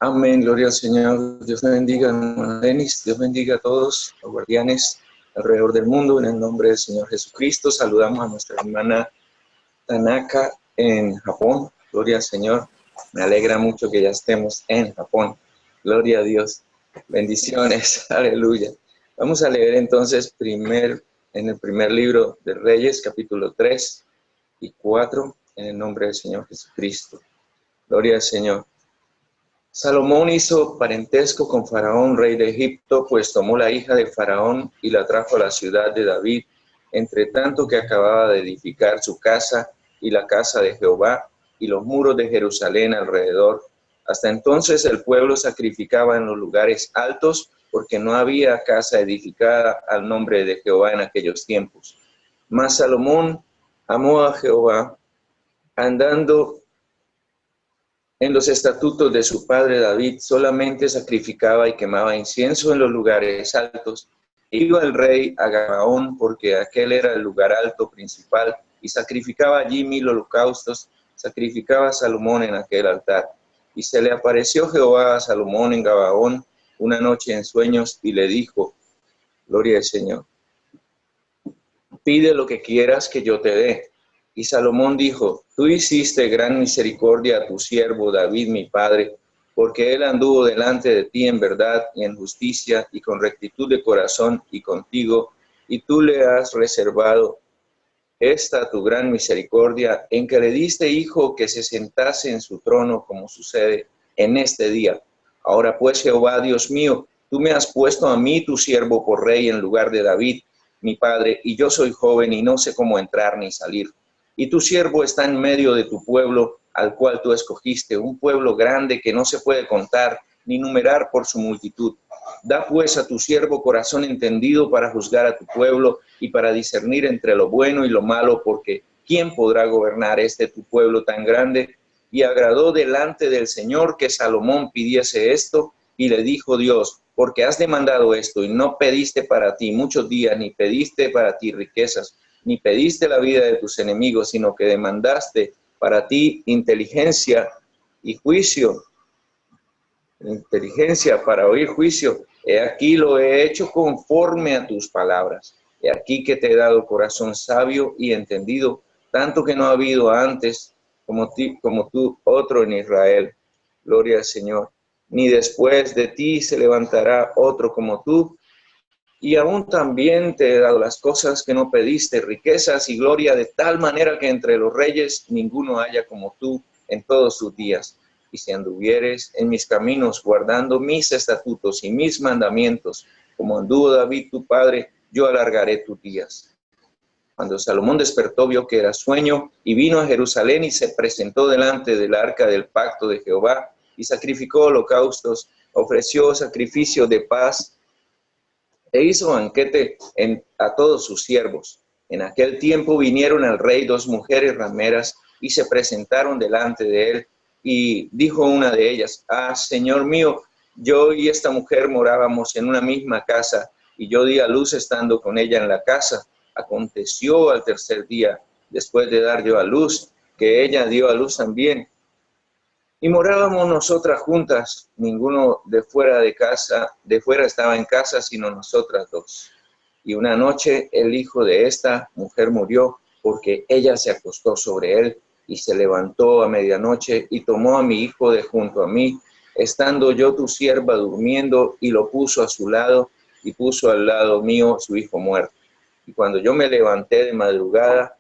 Amén, gloria al Señor. Dios me bendiga, hermano Denis. Dios bendiga a todos los guardianes alrededor del mundo. En el nombre del Señor Jesucristo, saludamos a nuestra hermana Tanaka en Japón. Gloria al Señor. Me alegra mucho que ya estemos en Japón. Gloria a Dios. Bendiciones. Aleluya. Vamos a leer entonces en el primer libro de Reyes, capítulo 3 y 4, en el nombre del Señor Jesucristo. Gloria al Señor. Salomón hizo parentesco con Faraón, rey de Egipto, pues tomó la hija de Faraón y la trajo a la ciudad de David, entre tanto que acababa de edificar su casa y la casa de Jehová y los muros de Jerusalén alrededor. Hasta entonces el pueblo sacrificaba en los lugares altos, porque no había casa edificada al nombre de Jehová en aquellos tiempos. Mas Salomón amó a Jehová, andando en los estatutos de su padre David, solamente sacrificaba y quemaba incienso en los lugares altos. Iba el rey a Gabaón, porque aquel era el lugar alto principal, y sacrificaba allí 1000 holocaustos. Sacrificaba a Salomón en aquel altar. Y se le apareció Jehová a Salomón en Gabaón una noche en sueños, y le dijo, gloria al Señor, pide lo que quieras que yo te dé. Y Salomón dijo, tú hiciste gran misericordia a tu siervo David, mi padre, porque él anduvo delante de ti en verdad y en justicia y con rectitud de corazón y contigo, y tú le has reservado esta tu gran misericordia, en que le diste hijo que se sentase en su trono, como sucede en este día. Ahora pues, Jehová, Dios mío, tú me has puesto a mí, tu siervo, por rey en lugar de David, mi padre, y yo soy joven y no sé cómo entrar ni salir. Y tu siervo está en medio de tu pueblo, al cual tú escogiste, un pueblo grande que no se puede contar ni numerar por su multitud. Da pues a tu siervo corazón entendido para juzgar a tu pueblo y para discernir entre lo bueno y lo malo, porque ¿quién podrá gobernar tu pueblo tan grande? Y agradó delante del Señor que Salomón pidiese esto, y le dijo Dios, porque has demandado esto y no pediste para ti muchos días, ni pediste para ti riquezas, ni pediste la vida de tus enemigos, sino que demandaste para ti inteligencia y juicio, inteligencia para oír juicio. He aquí lo he hecho conforme a tus palabras. He aquí que te he dado corazón sabio y entendido, tanto que no ha habido antes como tú otro en Israel. Gloria al Señor. Ni después de ti se levantará otro como tú. Y aún también te he dado las cosas que no pediste, riquezas y gloria, de tal manera que entre los reyes ninguno haya como tú en todos sus días. Y si anduvieres en mis caminos, guardando mis estatutos y mis mandamientos, como anduvo David tu padre, yo alargaré tus días. Cuando Salomón despertó, vio que era sueño, y vino a Jerusalén y se presentó delante del arca del pacto de Jehová, y sacrificó holocaustos, ofreció sacrificio de paz, e hizo banquete a todos sus siervos. En aquel tiempo vinieron al rey 2 mujeres rameras y se presentaron delante de él, y dijo una de ellas, Señor mío, yo y esta mujer morábamos en una misma casa, y yo di a luz estando con ella en la casa. Aconteció al tercer día, después de dar yo a luz, que ella dio a luz también. Y morábamos nosotras juntas, ninguno de fuera estaba en casa, sino nosotras dos. Y una noche el hijo de esta mujer murió, porque ella se acostó sobre él, y se levantó a medianoche, y tomó a mi hijo de junto a mí, estando yo tu sierva durmiendo, y lo puso a su lado, y puso al lado mío su hijo muerto. Y cuando yo me levanté de madrugada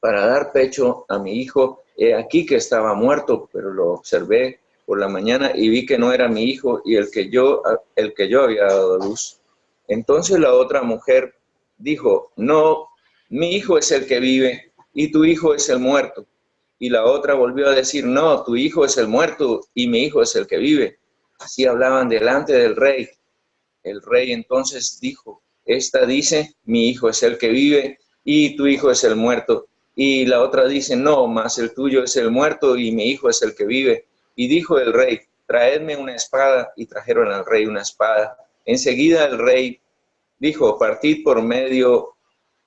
para dar pecho a mi hijo, he aquí que estaba muerto, pero lo observé por la mañana y vi que no era mi hijo y el que yo había dado a luz. Entonces la otra mujer dijo, no, mi hijo es el que vive y tu hijo es el muerto. Y la otra volvió a decir, no, tu hijo es el muerto y mi hijo es el que vive. Así hablaban delante del rey. El rey entonces dijo, esta dice, mi hijo es el que vive y tu hijo es el muerto. Y la otra dice, no, mas el tuyo es el muerto y mi hijo es el que vive. Y dijo el rey, traedme una espada, y trajeron al rey una espada. Enseguida el rey dijo, partid por medio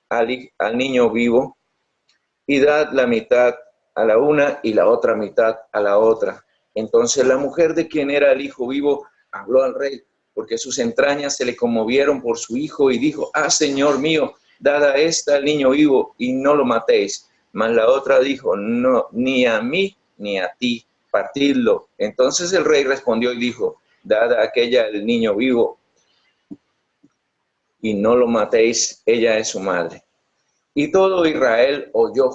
al niño vivo y dad la mitad a la una y la otra mitad a la otra. Entonces la mujer de quien era el hijo vivo habló al rey, porque sus entrañas se le conmovieron por su hijo, y dijo: ah, señor mío, dad a esta al niño vivo y no lo matéis. Mas la otra dijo: no, ni a mí ni a ti, partidlo. Entonces el rey respondió y dijo: dad a aquella el niño vivo y no lo matéis, ella es su madre. Y todo Israel oyó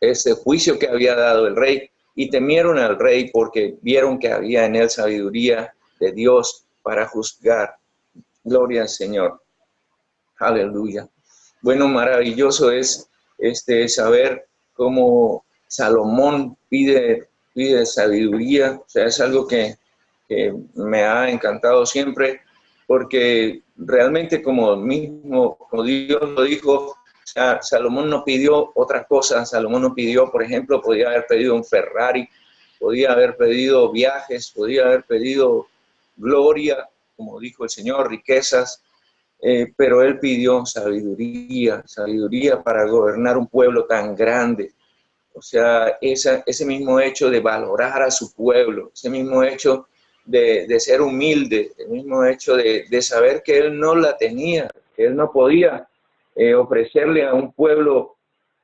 ese juicio que había dado el rey, y temieron al rey porque vieron que había en él sabiduría de Dios para juzgar. Gloria al Señor. Aleluya. Bueno, maravilloso es saber cómo Salomón pide sabiduría. O sea, es algo que me ha encantado siempre, porque realmente como Dios lo dijo, o sea, Salomón no pidió otra cosa. Salomón no pidió, por ejemplo, podía haber pedido un Ferrari, podía haber pedido viajes, podía haber pedido gloria, como dijo el Señor, riquezas, pero él pidió sabiduría para gobernar un pueblo tan grande. O sea, ese mismo hecho de valorar a su pueblo, ese mismo hecho de ser humilde, el mismo hecho de saber que él no la tenía, que él no podía ofrecerle a un pueblo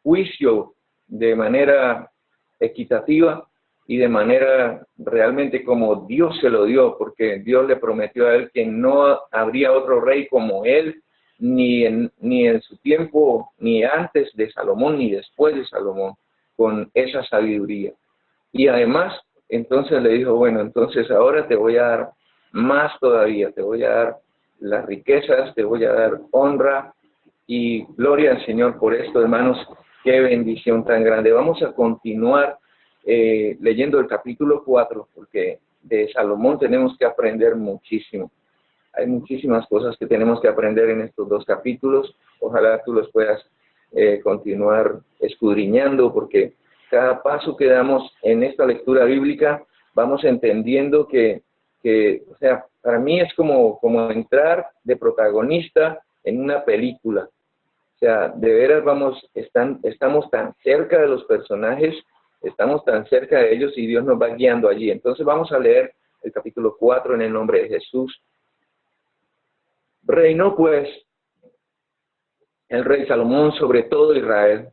juicio de manera equitativa y de manera realmente como Dios se lo dio, porque Dios le prometió a él que no habría otro rey como él, ni en su tiempo, ni antes de Salomón, ni después de Salomón, con esa sabiduría. Y además, entonces le dijo: bueno, entonces ahora te voy a dar más todavía, te voy a dar las riquezas, te voy a dar honra, y gloria al Señor por esto, hermanos. Qué bendición tan grande. Vamos a continuar leyendo el capítulo 4, porque de Salomón tenemos que aprender muchísimo. Hay muchísimas cosas que tenemos que aprender en estos dos capítulos. Ojalá tú los puedas continuar escudriñando, porque cada paso que damos en esta lectura bíblica vamos entendiendo que o sea, para mí es como entrar de protagonista en una película. O sea, de veras estamos tan cerca de los personajes, estamos tan cerca de ellos, y Dios nos va guiando allí. Entonces vamos a leer el capítulo 4 en el nombre de Jesús. Reinó pues el rey Salomón sobre todo Israel,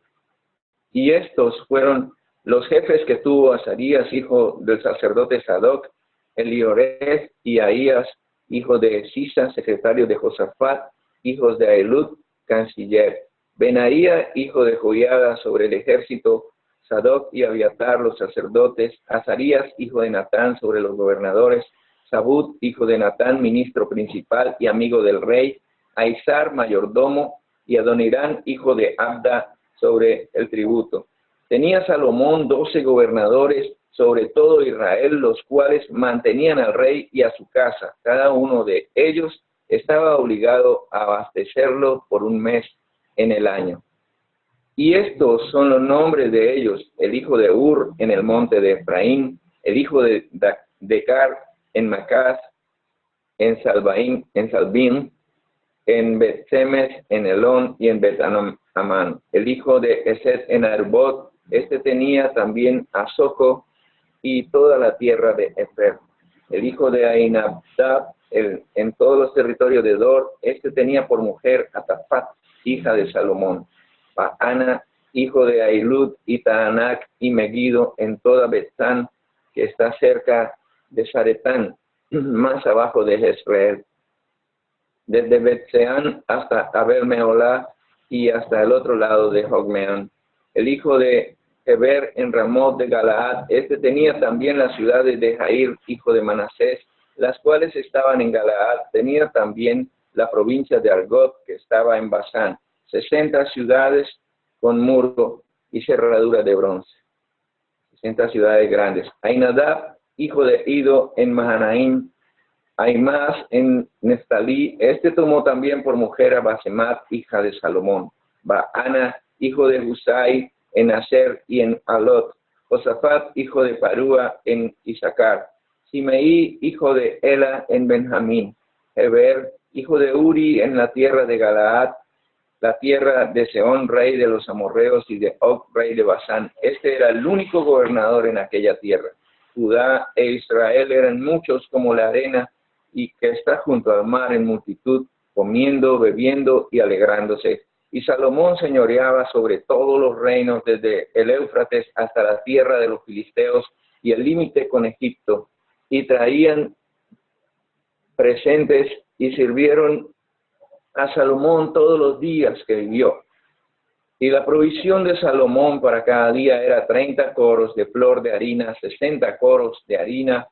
y estos fueron los jefes que tuvo: Azarías, hijo del sacerdote Sadoc; Elioret y Ahías, hijo de Sisa, secretario de Josafat; hijos de Ahilud, canciller; Benaía, hijo de Joiada, sobre el ejército; Sadoc y Abiatar, los sacerdotes; Azarías, hijo de Natán, sobre los gobernadores; Sabud, hijo de Natán, ministro principal y amigo del rey; Aizar, mayordomo; y Adonirán, hijo de Abda, sobre el tributo. Tenía Salomón 12 gobernadores sobre todo Israel, los cuales mantenían al rey y a su casa. Cada uno de ellos estaba obligado a abastecerlo por un mes en el año. Y estos son los nombres de ellos: el hijo de Ur en el monte de Efraín; el hijo de Decar en Macás, en Salbín, en Bet-Semes, en Elón y en Bet-Amán; el hijo de Esed en Arbot; este tenía también a Soco y toda la tierra de Efer; el hijo de Ainabdab en todos los territorios de Dor; este tenía por mujer a Tafat, hija de Salomón; Baana, hijo de Ahilud, y Taanac y Megiddo en toda Betzán, que está cerca de Zaretán, más abajo de Jezreel; desde Betseán hasta Abel-Meolá y hasta el otro lado de Jogmeán; el hijo de Heber en Ramot de Galaad; este tenía también las ciudades de Jair, hijo de Manasés, las cuales estaban en Galaad; tenía también la provincia de Argot, que estaba en Basán; 60 ciudades con muro y cerradura de bronce, 60 ciudades grandes. Ainadab, hijo de Ido en Mahanaim; Aimás en Neftalí; este tomó también por mujer a Basemat, hija de Salomón; Baana, hijo de Husai en Aser y en Alot; Josafat, hijo de Parúa en Isaacar; Simeí, hijo de Ela en Benjamín; Heber, hijo de Uri en la tierra de Galaad, la tierra de Sehón, rey de los amorreos, y de Og, rey de Basán. Este era el único gobernador en aquella tierra. Judá e Israel eran muchos como la arena y que está junto al mar en multitud, comiendo, bebiendo y alegrándose. Y Salomón señoreaba sobre todos los reinos, desde el Éufrates hasta la tierra de los filisteos y el límite con Egipto. Y traían presentes y sirvieron a Salomón todos los días que vivió. Y la provisión de Salomón para cada día era 30 coros de flor de harina, 60 coros de harina,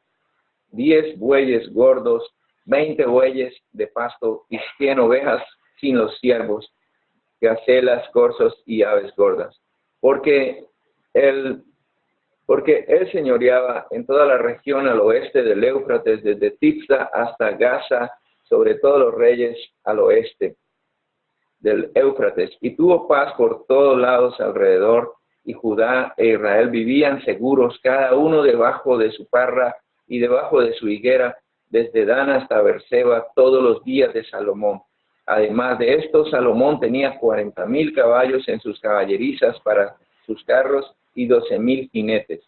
10 bueyes gordos, 20 bueyes de pasto y 100 ovejas sin los ciervos, gacelas, corzos y aves gordas. Porque él señoreaba en toda la región al oeste del Éufrates, desde Tifsa hasta Gaza, sobre todos los reyes al oeste del Éufrates, y tuvo paz por todos lados alrededor, y Judá e Israel vivían seguros, cada uno debajo de su parra y debajo de su higuera, desde Dan hasta Beerseba, todos los días de Salomón. Además de esto, Salomón tenía 40,000 caballos en sus caballerizas para sus carros y 12,000 jinetes.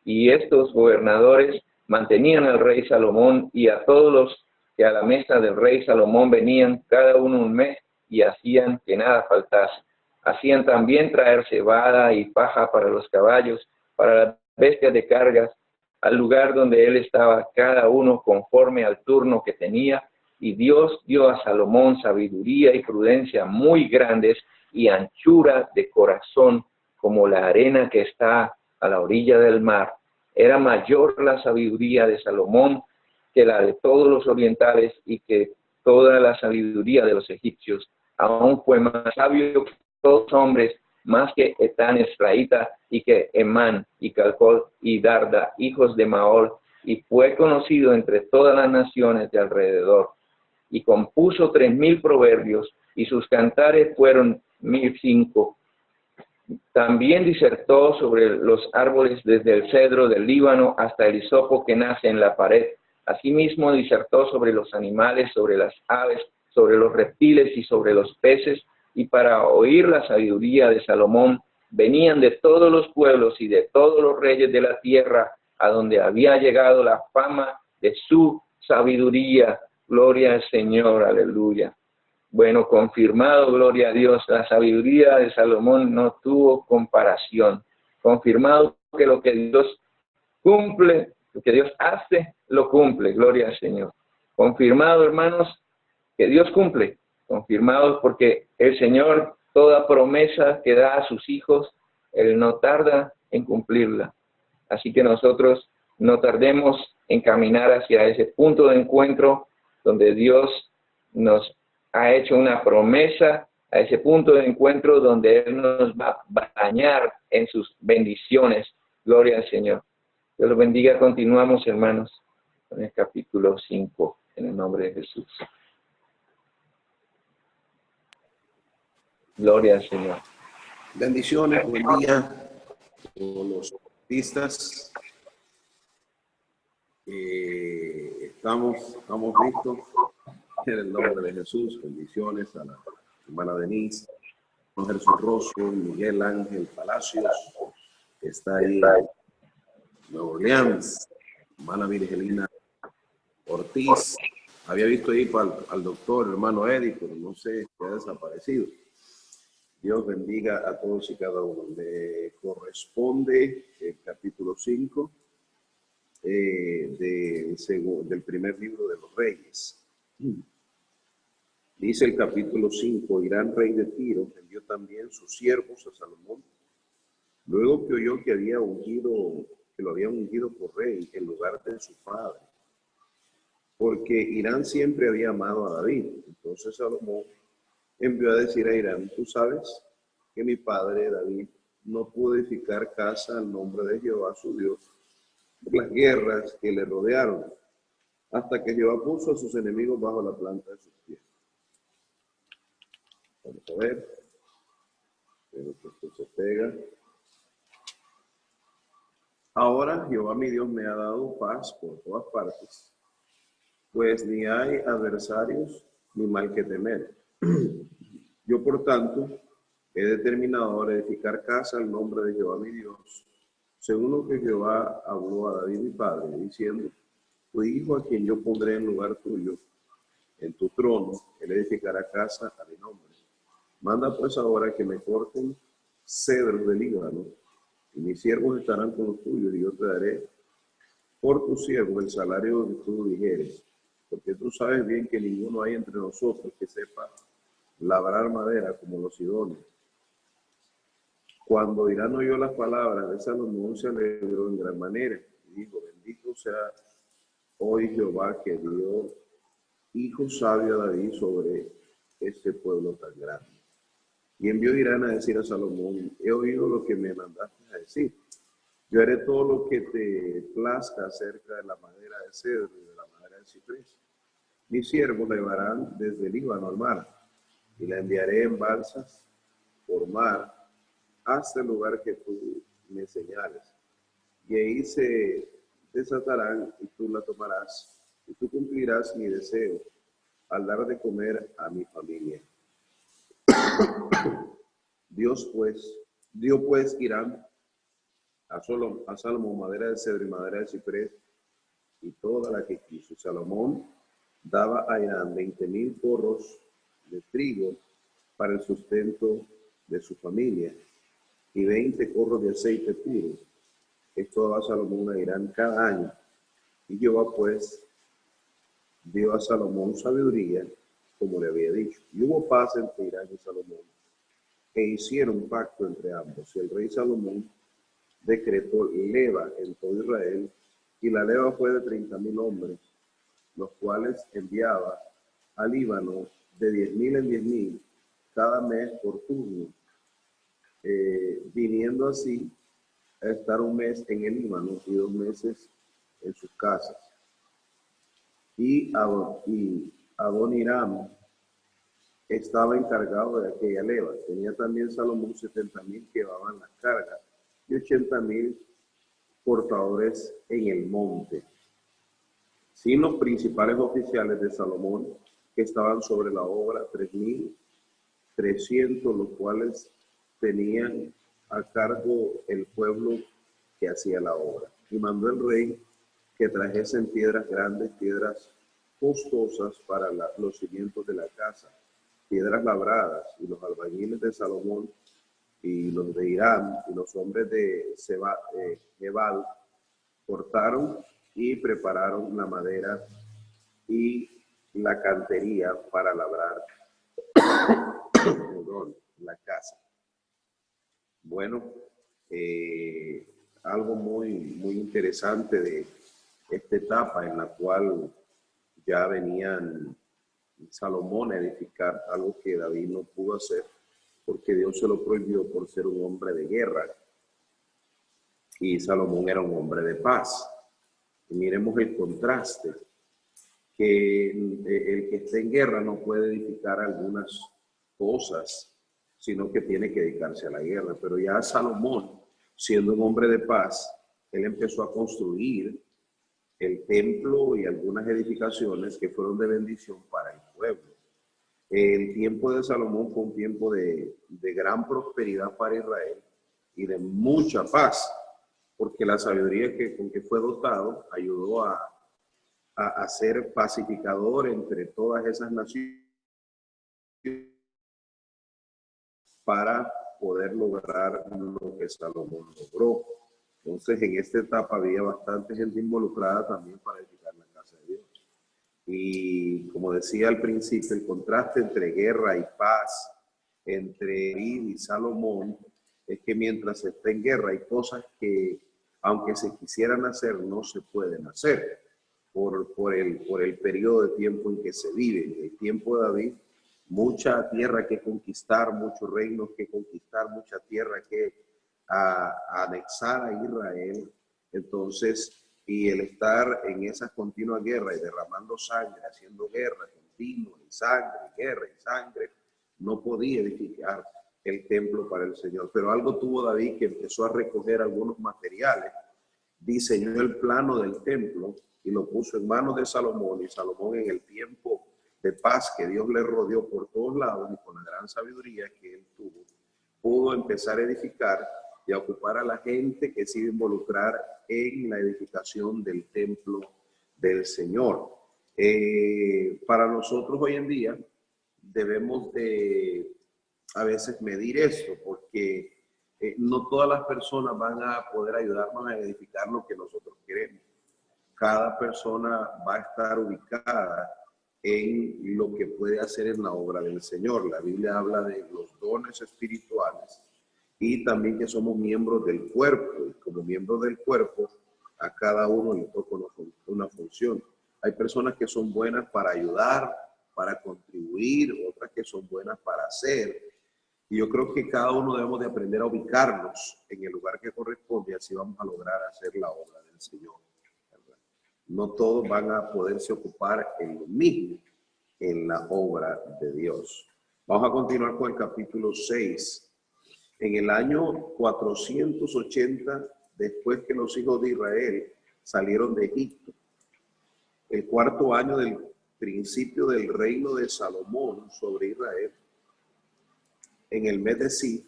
Y estos gobernadores mantenían al rey Salomón y a todos los que a la mesa del rey Salomón venían, cada uno un mes, y hacían que nada faltase. Hacían también traer cebada y paja para los caballos, para las bestias de cargas, al lugar donde él estaba, cada uno conforme al turno que tenía. Y Dios dio a Salomón sabiduría y prudencia muy grandes y anchura de corazón, como la arena que está a la orilla del mar. Era mayor la sabiduría de Salomón que la de todos los orientales y que toda la sabiduría de los egipcios. Aún fue más sabio que todos los hombres, más que Etán Esraíta y que Emán y Calcol y Darda, hijos de Maol, y fue conocido entre todas las naciones de alrededor. Y compuso 3,000 proverbios, y sus cantares fueron 1,005. También disertó sobre los árboles desde el cedro del Líbano hasta el hisopo que nace en la pared. Asimismo disertó sobre los animales, sobre las aves, sobre los reptiles y sobre los peces, y para oír la sabiduría de Salomón venían de todos los pueblos y de todos los reyes de la tierra, a donde había llegado la fama de su sabiduría. Gloria al Señor, aleluya. Bueno, confirmado, gloria a Dios, la sabiduría de Salomón no tuvo comparación. Confirmado que lo que Dios cumple, lo que Dios hace, lo cumple, gloria al Señor. Confirmado, hermanos, que Dios cumple. Confirmado porque el Señor, toda promesa que da a sus hijos, Él no tarda en cumplirla. Así que nosotros no tardemos en caminar hacia ese punto de encuentro donde Dios nos ha hecho una promesa, a ese punto de encuentro donde Él nos va a bañar en sus bendiciones. Gloria al Señor. Dios los bendiga. Continuamos, hermanos, con el capítulo 5, en el nombre de Jesús. Gloria al Señor. Bendiciones, buen día a todos los artistas. Estamos listos en el nombre de Jesús. Bendiciones a la hermana Denise, a Jesús Rosso, Miguel Ángel Palacios, que está ahí en Nueva Orleans, hermana Virgelina Ortiz. Había visto ahí al doctor, hermano Eddie, pero no sé, se ha desaparecido. Dios bendiga a todos y cada uno. Le corresponde el capítulo 5 del primer libro de los Reyes. Dice el capítulo 5, Hirán, rey de Tiro, envió también sus siervos a Salomón, luego que oyó que lo habían ungido por rey en lugar de su padre, porque Hirán siempre había amado a David. Entonces Salomón envió a decir a Hirán: tú sabes que mi padre David no pudo edificar casa al nombre de Jehová su Dios por las guerras que le rodearon, hasta que Jehová puso a sus enemigos bajo la planta de sus pies. Vamos a ver. Pero que esto se pega. Ahora Jehová mi Dios me ha dado paz por todas partes, pues ni hay adversarios ni mal que temer. Yo, por tanto, he determinado ahora edificar casa al nombre de Jehová mi Dios, según lo que Jehová habló a David mi padre, diciendo, tu hijo a quien yo pondré en lugar tuyo, en tu trono, él edificará casa a mi nombre. Manda pues ahora que me corten cedros del Líbano, y mis siervos estarán con los tuyos, y yo te daré por tus siervos el salario que tú dijeres, porque tú sabes bien que ninguno hay entre nosotros que sepa labrar madera como los sidonios. Cuando Hirán oyó las palabras de Salomón, se alegró en gran manera, y dijo, bendito sea hoy Jehová que dio hijo sabio a David sobre este pueblo tan grande. Y envió Hirán a decir a Salomón, he oído lo que me mandaste a decir. Yo haré todo lo que te plazca acerca de la madera de cedro y de la madera de ciprés. Mis siervos la llevarán desde el Líbano al mar, y la enviaré en balsas por mar hasta el lugar que tú me señales. Y ahí se desatarán y tú la tomarás, y tú cumplirás mi deseo al dar de comer a mi familia. Dio pues Hirán a Salomón madera de cedro y madera de ciprés y toda la que quiso. Salomón daba a Hirán 20,000 corros de trigo para el sustento de su familia y 20 corros de aceite puro. Esto daba Salomón a Hirán cada año. Y Jehová pues dio a Salomón sabiduría, como le había dicho. Y hubo paz entre Hirán y Salomón, e hicieron un pacto entre ambos. Y el rey Salomón decretó leva en todo Israel, y la leva fue de 30,000 hombres, los cuales enviaba al Líbano de 10,000 en 10,000 cada mes por turno, viniendo así a estar un mes en el Líbano y 2 meses en sus casas. Y Adoniram estaba encargado de aquella leva. Tenía también Salomón 70,000 que llevaban las cargas y 80,000 portadores en el monte, sin los principales oficiales de Salomón que estaban sobre la obra, 3,300, los cuales tenían a cargo el pueblo que hacía la obra. Y mandó el rey que trajesen piedras grandes, piedras costosas para los cimientos de la casa, piedras labradas, y los albañiles de Salomón y los de Hirán y los hombres de Gebal cortaron y prepararon la madera y la cantería para labrar la casa. Bueno, algo muy interesante de esta etapa en la cual ya venían Salomón a edificar algo que David no pudo hacer porque Dios se lo prohibió por ser un hombre de guerra y Salomón era un hombre de paz. Y miremos el contraste, que el que esté en guerra no puede edificar algunas cosas, sino que tiene que dedicarse a la guerra. Pero ya Salomón, siendo un hombre de paz, él empezó a construir el templo y algunas edificaciones que fueron de bendición para el pueblo. El tiempo de Salomón fue un tiempo de gran prosperidad para Israel y de mucha paz, porque la sabiduría con que fue dotado ayudó a ser pacificador entre todas esas naciones para poder lograr lo que Salomón logró. Entonces, en esta etapa había bastante gente involucrada también para edificar la casa de Dios. Y como decía al principio, el contraste entre guerra y paz, entre David y Salomón, es que mientras se está en guerra hay cosas que, aunque se quisieran hacer, no se pueden hacer por el periodo de tiempo en que se vive. En el tiempo de David, mucha tierra que conquistar, muchos reinos que conquistar, mucha tierra que anexar a Israel. Entonces, y el estar en esas continuas guerras y derramando sangre, haciendo guerra continua, y sangre, guerra y sangre, no podía edificar el templo para el Señor. Pero algo tuvo David, que empezó a recoger algunos materiales, diseñó el plano del templo y lo puso en manos de Salomón, y Salomón, en el tiempo de paz que Dios le rodeó por todos lados y con la gran sabiduría que él tuvo, pudo empezar a edificar y a ocupar a la gente que se iba a involucrar en la edificación del templo del Señor. Para nosotros hoy en día debemos de a veces medir esto, porque no todas las personas van a poder ayudarnos a edificar lo que nosotros queremos. Cada persona va a estar ubicada en lo que puede hacer en la obra del Señor. La Biblia habla de los dones espirituales y también que somos miembros del cuerpo. Y como miembros del cuerpo, a cada uno le toca una función. Hay personas que son buenas para ayudar, para contribuir, otras que son buenas para hacer. Y yo creo que cada uno debemos de aprender a ubicarnos en el lugar que corresponde, así vamos a lograr hacer la obra del Señor. No todos van a poderse ocupar en lo mismo, en la obra de Dios. Vamos a continuar con el capítulo 6. En el año 480, después que los hijos de Israel salieron de Egipto, el cuarto año del principio del reino de Salomón sobre Israel, en el mes de Sif,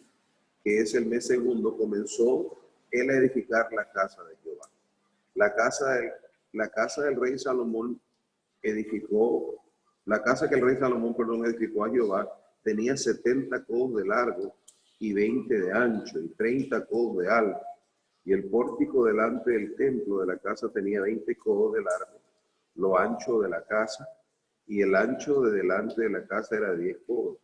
que es el mes segundo, comenzó él a edificar la casa de Jehová. La casa del rey Salomón edificó, la casa que el rey Salomón, edificó a Jehová, tenía 70 codos de largo y 20 de ancho y 30 codos de alto. Y el pórtico delante del templo de la casa tenía 20 codos de largo, lo ancho de la casa, y el ancho de delante de la casa era 10 codos.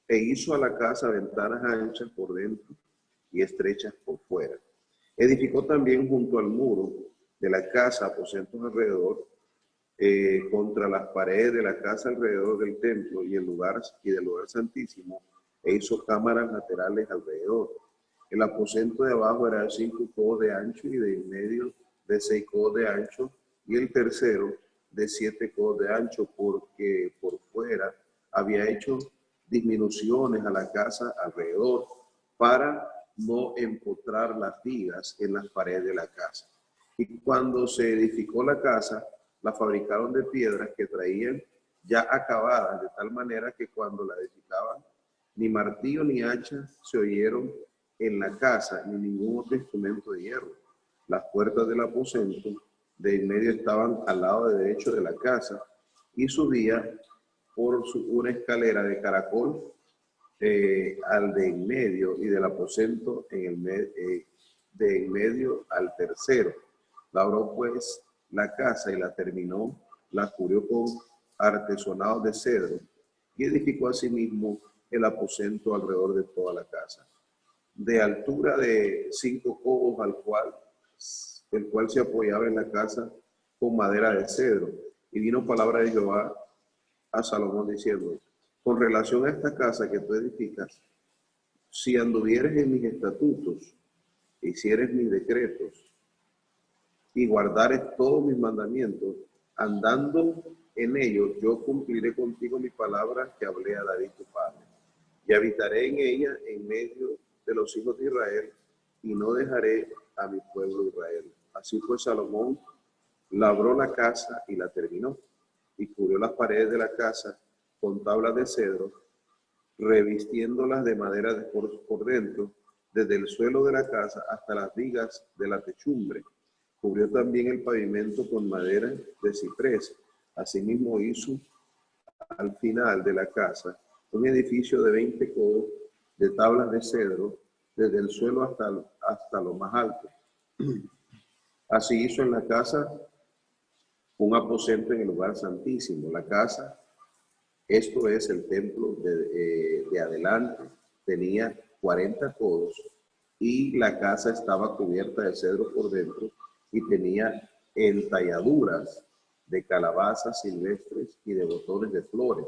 E hizo a la casa ventanas anchas por dentro y estrechas por fuera. Edificó también junto al muro de la casa aposentos alrededor, contra las paredes de la casa alrededor del templo y del lugar santísimo, e hizo cámaras laterales alrededor. El aposento de abajo era de 5 codos de ancho y de en medio de 6 codos de ancho, y el tercero de 7 codos de ancho, porque por fuera había hecho disminuciones a la casa alrededor para no empotrar las vigas en las paredes de la casa. Y cuando se edificó la casa, la fabricaron de piedras que traían ya acabadas, de tal manera que cuando la edificaban, ni martillo ni hacha se oyeron en la casa, ni ningún otro instrumento de hierro. Las puertas del aposento de en medio estaban al lado derecho de la casa, y subía por una escalera de caracol al de en medio, y del aposento de en medio al tercero. Labró pues la casa y la terminó, la cubrió con artesonados de cedro, y edificó asimismo el aposento alrededor de toda la casa, de altura de 5 codos, el cual se apoyaba en la casa con madera de cedro. Y vino palabra de Jehová a Salomón diciendo: con relación a esta casa que tú edificas, si anduvieres en mis estatutos, hicieres mis decretos y guardares todos mis mandamientos, andando en ellos, yo cumpliré contigo mi palabra que hablé a David tu padre, y habitaré en ella en medio de los hijos de Israel, y no dejaré a mi pueblo Israel. Así pues, Salomón labró la casa y la terminó, y cubrió las paredes de la casa con tablas de cedro, revistiéndolas de madera por dentro, desde el suelo de la casa hasta las vigas de la techumbre. Cubrió también el pavimento con madera de ciprés. Asimismo hizo al final de la casa un edificio de 20 codos de tablas de cedro, desde el suelo hasta lo más alto. Así hizo en la casa un aposento en el lugar santísimo. La casa, esto es el templo de adelante, tenía 40 codos, y la casa estaba cubierta de cedro por dentro, y tenía entalladuras de calabazas silvestres y de botones de flores.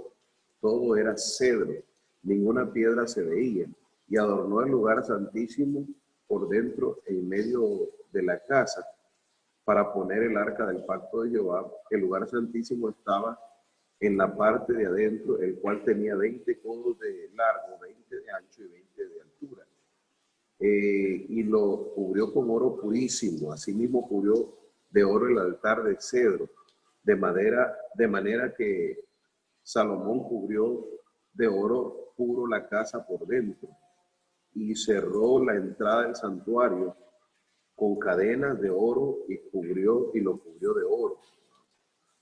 Todo era cedro, ninguna piedra se veía, y adornó el lugar santísimo por dentro en medio de la casa para poner el arca del pacto de Jehová. El lugar santísimo estaba en la parte de adentro, el cual tenía 20 codos de largo, 20 de ancho y 20 de altura. Y lo cubrió con oro purísimo. Asimismo cubrió de oro el altar de cedro, de manera que Salomón cubrió de oro puro la casa por dentro. y cerró la entrada del santuario con cadenas de oro y lo cubrió de oro.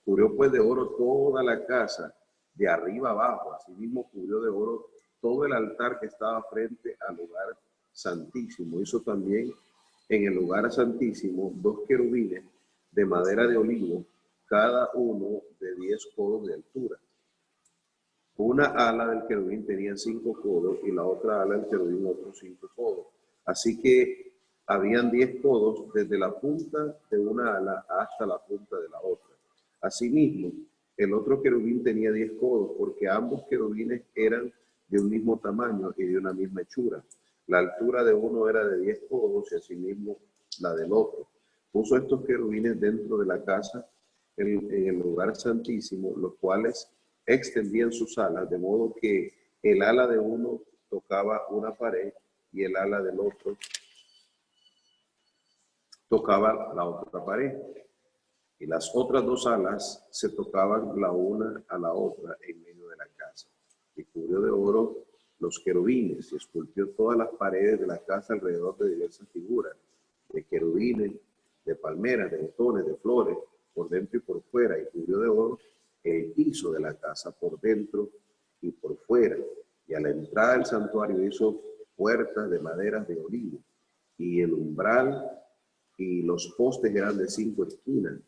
Cubrió pues de oro toda la casa, de arriba abajo. Asimismo cubrió de oro todo el altar que estaba frente al lugar santísimo. Hizo también en el lugar santísimo 2 querubines de madera de olivo, cada uno de 10 codos de altura. Una ala del querubín tenía 5 codos y la otra ala del querubín otros 5 codos. Así que habían 10 codos desde la punta de una ala hasta la punta de la otra. Asimismo, el otro querubín tenía 10 codos, porque ambos querubines eran de un mismo tamaño y de una misma hechura. La altura de uno era de 10 codos y asimismo la del otro. Puso estos querubines dentro de la casa en el lugar santísimo, los cuales extendían sus alas, de modo que el ala de uno tocaba una pared y el ala del otro tocaba la otra pared. Y las otras 2 alas se tocaban la una a la otra en medio de la casa. Y cubrió de oro los querubines y esculpió todas las paredes de la casa alrededor de diversas figuras, de querubines, de palmeras, de botones, de flores, por dentro y por fuera, y cubrió de oro el piso de la casa por dentro y por fuera. Y a la entrada del santuario hizo puertas de maderas de olivo, y el umbral y los postes eran de 5 esquinas.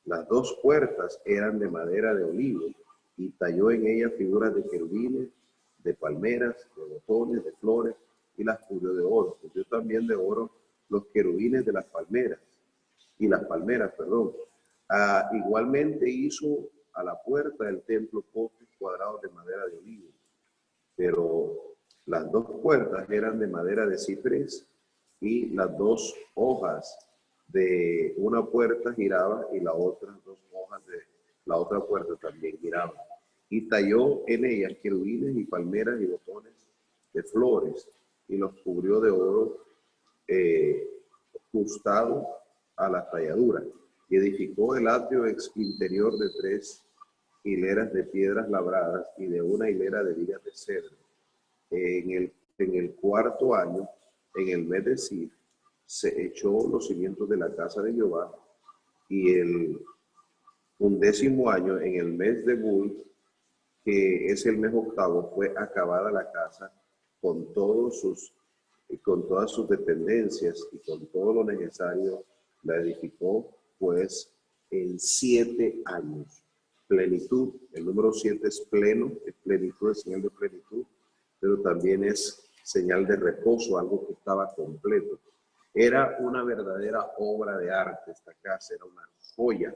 Las 2 puertas eran de madera de olivo, y talló en ellas figuras de querubines, de palmeras, de botones, de flores, y las cubrió de oro. Cubrió también de oro los querubines de las palmeras, igualmente hizo a la puerta del templo postes cuadrados de madera de olivo, pero las 2 puertas eran de madera de ciprés, y las 2 hojas de una puerta giraba y las otras 2 hojas de la otra puerta también giraban. Y talló en ellas querubines y palmeras y botones de flores, y los cubrió de oro ajustado a la talladura. Y edificó el atrio interior de 3 hileras de piedras labradas y de una hilera de vigas de cedro. En el 4º año, en el mes de Sif, se echó los cimientos de la casa de Jehová, y el 11º año, en el mes de Bul, que es el mes 8º, fue acabada la casa con todas sus dependencias y con todo lo necesario. La edificó pues en 7 años. Plenitud, el número 7 es pleno, es plenitud, es señal de plenitud, pero también es señal de reposo, algo que estaba completo. Era una verdadera obra de arte esta casa, era una joya,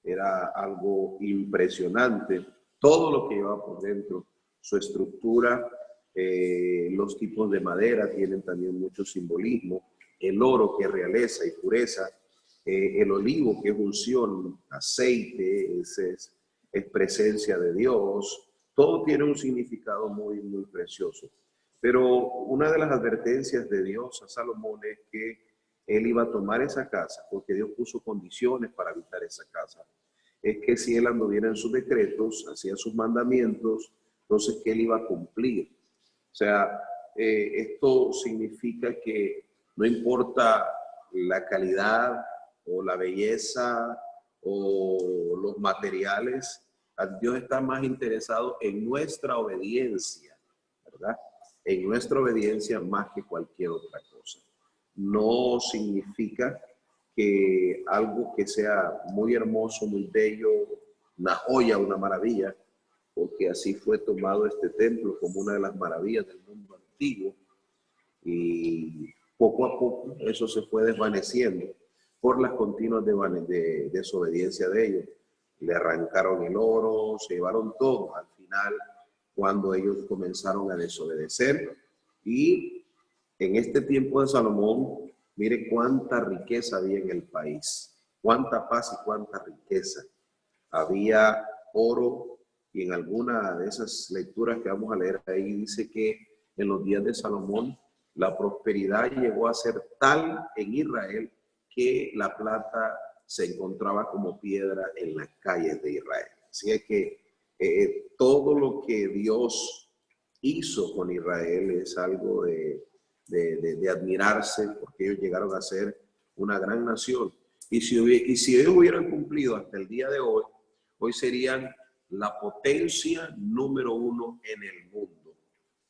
era algo impresionante, todo lo que llevaba por dentro, su estructura, los tipos de madera tienen también mucho simbolismo, el oro que es realeza y pureza, el olivo que es unción, aceite, es presencia de Dios, todo tiene un significado muy, muy precioso. Pero una de las advertencias de Dios a Salomón es que él iba a tomar esa casa, porque Dios puso condiciones para habitar esa casa. Es que si él anduviera en sus decretos, hacía sus mandamientos, entonces que él iba a cumplir. O sea, esto significa que no importa la calidad o la belleza o los materiales, Dios está más interesado en nuestra obediencia, ¿verdad? En nuestra obediencia más que cualquier otra cosa. No significa que algo que sea muy hermoso, muy bello, una joya, una maravilla, porque así fue tomado este templo como una de las maravillas del mundo antiguo, y poco a poco eso se fue desvaneciendo por las continuas desobediencia de ellos. Le arrancaron el oro, se llevaron todo. Al final, cuando ellos comenzaron a desobedecer, y en este tiempo de Salomón, mire cuánta riqueza había en el país, cuánta paz y cuánta riqueza. Había oro, y en alguna de esas lecturas que vamos a leer ahí dice que en los días de Salomón la prosperidad llegó a ser tal en Israel que la plata se encontraba como piedra en las calles de Israel. Así es que todo lo que Dios hizo con Israel es algo de de admirarse, porque ellos llegaron a ser una gran nación. Y si ellos hubieran cumplido hasta el día de hoy, hoy serían la potencia número 1 en el mundo.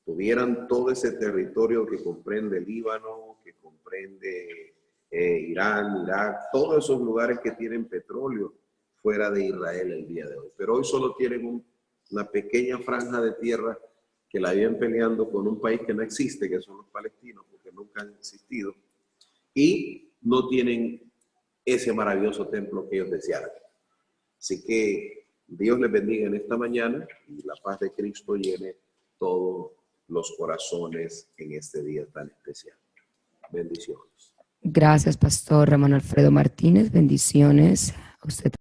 Tuvieran todo ese territorio que comprende Líbano, que comprende Irán, Irak, todos esos lugares que tienen petróleo fuera de Israel el día de hoy. Pero hoy solo tienen una pequeña franja de tierra que la viven peleando con un país que no existe, que son los palestinos, porque nunca han existido, y no tienen ese maravilloso templo que ellos desearan. Así que Dios les bendiga en esta mañana y la paz de Cristo llene todos los corazones en este día tan especial. Bendiciones. Gracias, Pastor Ramón Alfredo Martínez. Bendiciones a usted.